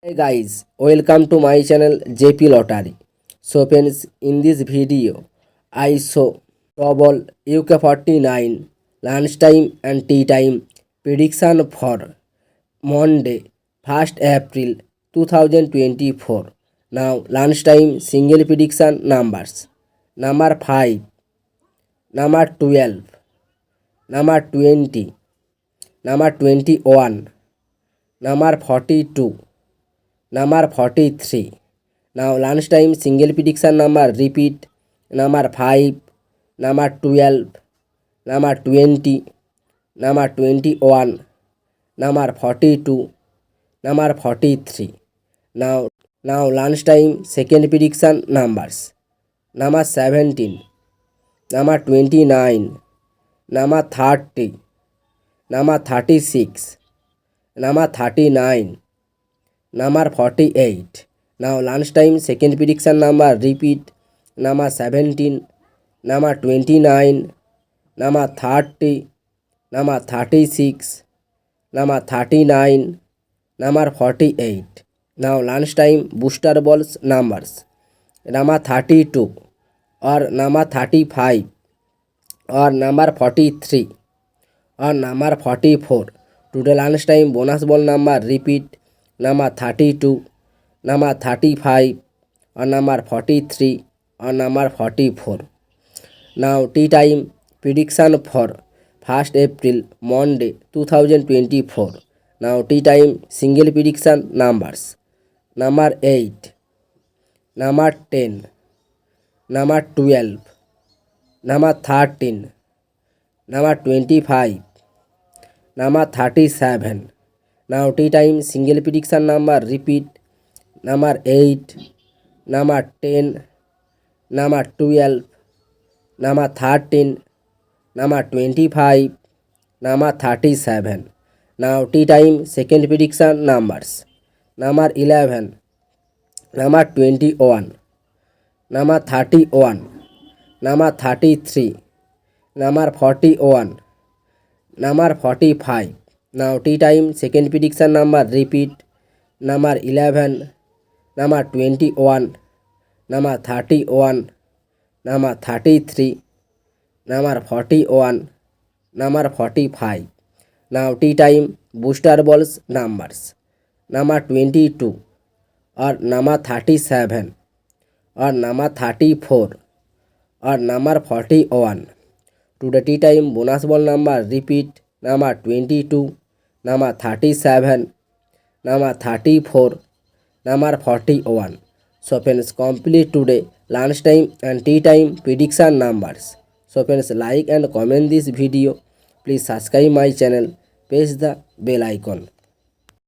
Hey guys, welcome to my channel JP Lottery. So friends, in this video, I show double UK49 lunchtime and tea time prediction for Monday, 1st April 2024. Now lunchtime single prediction numbers. Number 5, number 12, number 20, number 21, number 42, number 43. Now lunchtime single prediction number repeat. Number 5, number 12, number 20, number 21, number 42, number 43. Now lunchtime second prediction numbers. Number 17, number 29, number 30, number 36, number 39, number 48. Now lunchtime second prediction number repeat. Number 17, number 29, number 30, number 36, number 39, number 48. Now lunchtime booster balls numbers. Number 32 or number 35 or number 43 or number 44. Today lunchtime bonus ball number repeat. Number 32, number 35 or number 43 or number 44. Now tea time prediction for 1st April Monday 2024. Now tea time single prediction numbers. Number 8, number 10, number 12, number 13, number 25, number 37. Now tea time single prediction number repeat. Number 8, number 10, number 12, number 13, number 25, number 37. Now tea time second prediction numbers. Number 11, number 21, number 31, number 33, number 41, number 45. Now tea time second prediction number repeat. Number 11, number 21, number 31, number 33, number 41, number 45. Now tea time booster balls numbers. Number 22 or number 37 or number 34 or number 41. Today tea time bonus ball number repeat. Number 22, number 37, number 34, number 41. So friends, complete today lunchtime and tea time prediction numbers. So friends, like and comment this video. Please subscribe my channel. Press the bell icon.